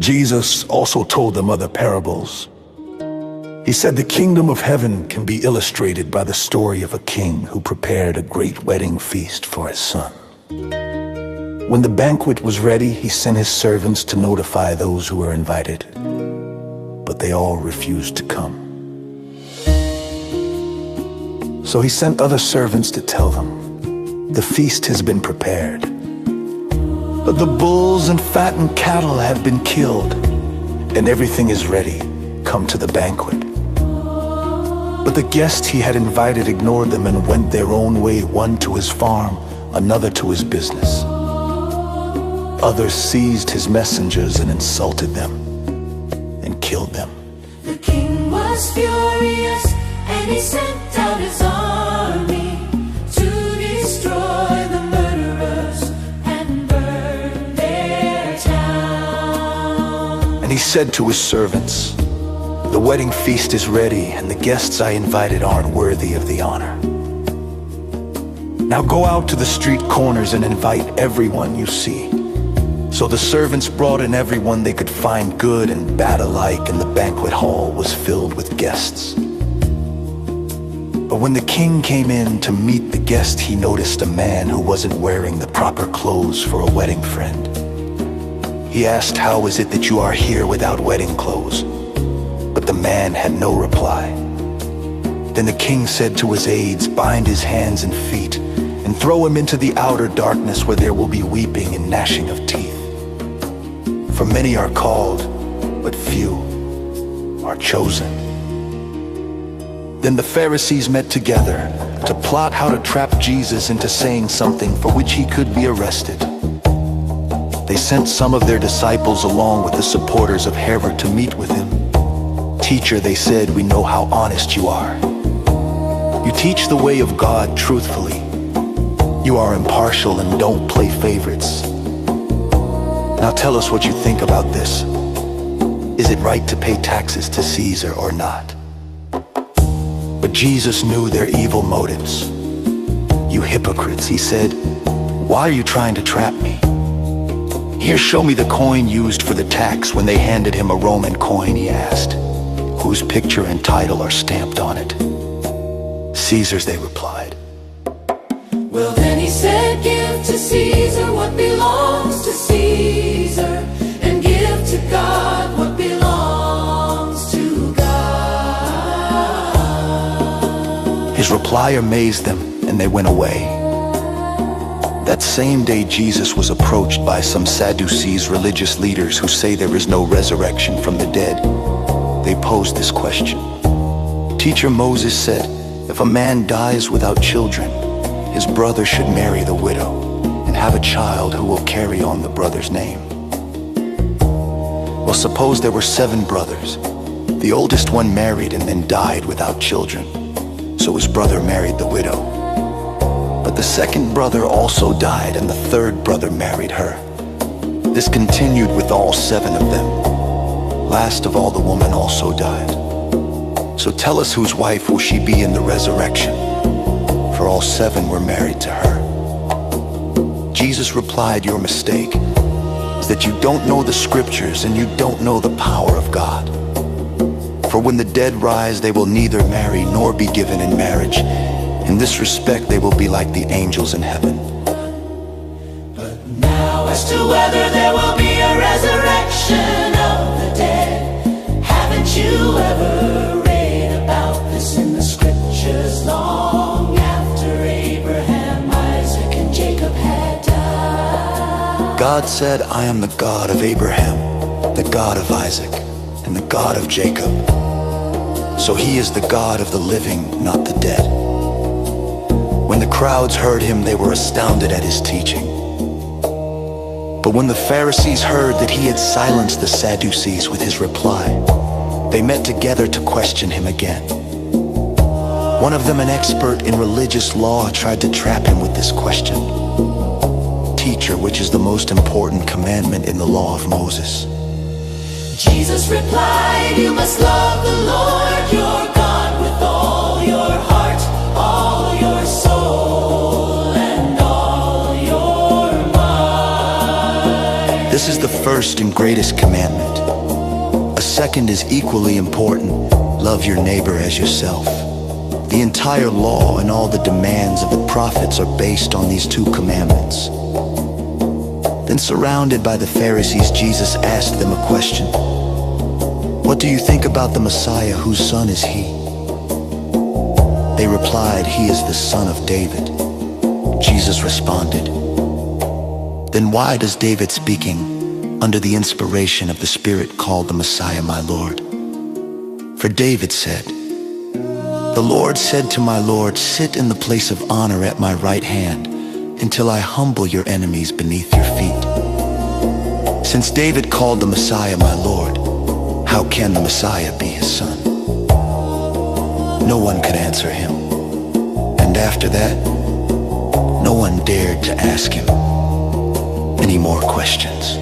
Jesus also told them other parables. He said the kingdom of heaven can be illustrated by the story of a king who prepared a great wedding feast for his son. When the banquet was ready, he sent his servants to notify those who were invited, but they all refused to come. So he sent other servants to tell them, "The feast has been prepared, but the bulls and fattened cattle have been killed, and everything is ready. Come to the banquet." But the guests he had invited ignored them and went their own way, one to his farm, another to his business. Others seized his messengers and insulted them and killed them. The king was furious, and he sent out his army to destroy the murderers and burn their town. And he said to his servants, "The wedding feast is ready, and the guests I invited aren't worthy of the honor. Now go out to the street corners and invite everyone you see." So the servants brought in everyone they could find, good and bad alike, and the banquet hall was filled with guests. But when the king came in to meet the guest, he noticed a man who wasn't wearing the proper clothes for a wedding friend. He asked, "How is it that you are here without wedding clothes?" But the man had no reply. Then the king said to his aides, "Bind his hands and feet and throw him into the outer darkness, where there will be weeping and gnashing of teeth. For many are called, but few are chosen." Then the Pharisees met together to plot how to trap Jesus into saying something for which he could be arrested. They sent some of their disciples along with the supporters of Herod to meet with him. "Teacher," they said, "we know how honest you are. You teach the way of God truthfully. You are impartial and don't play favorites. Now tell us what you think about this. Is it right to pay taxes to Caesar or not?" But Jesus knew their evil motives. "You hypocrites," he said, "why are you trying to trap me? Here, show me the coin used for the tax." When they handed him a Roman coin, he asked, "Whose picture and title are stamped on it?" "Caesar's," they replied. Well, then he said, "Give to Caesar what belongs to Caesar, and give to God what belongs to God." His reply amazed them, and they went away. That same day, Jesus was approached by some Sadducees, religious leaders who say there is no resurrection from the dead. They posed this question: "Teacher, Moses said, if a man dies without children, his brother should marry the widow and have a child who will carry on the brother's name. Well, suppose there were 7 brothers. The oldest one married and then died without children, so his brother married the widow. But the second brother also died, and the third brother married her. This continued with all 7 of them. Last of all, the woman also died. So tell us, whose wife will she be in the resurrection? For all 7 were married to her." Jesus replied, "Your mistake is that you don't know the scriptures and you don't know the power of God. For when the dead rise, they will neither marry nor be given in marriage. In this respect, they will be like the angels in heaven." But now as to whether there will be a resurrection of the dead, haven't you ever read about this in the scriptures long after Abraham, Isaac, and Jacob had died? God said, "I am the God of Abraham, the God of Isaac, and the God of Jacob." So he is the God of the living, not the dead. When the crowds heard him, they were astounded at his teaching. But when the Pharisees heard that he had silenced the Sadducees with his reply, they met together to question him again. One of them, an expert in religious law, tried to trap him with this question: "Teacher, which is the most important commandment in the law of Moses?" Jesus replied, "You must love the Lord your God with all your heart, all your soul, and all your mind." This is the first and greatest commandment. A second is equally important: love your neighbor as yourself. The entire law and all the demands of the prophets are based on these two commandments. Then, surrounded by the Pharisees, Jesus asked them a question. What do you think about the Messiah? Whose son is he? They replied, he is the son of David. Jesus responded, then why does David, speaking under the inspiration of the Spirit, call the Messiah my Lord? For David said, the Lord said to my Lord, sit in the place of honor at my right hand until I humble your enemies beneath your feet. Since David called the Messiah my Lord, how can the Messiah be his son? No one could answer him. And after that, no one dared to ask him any more questions.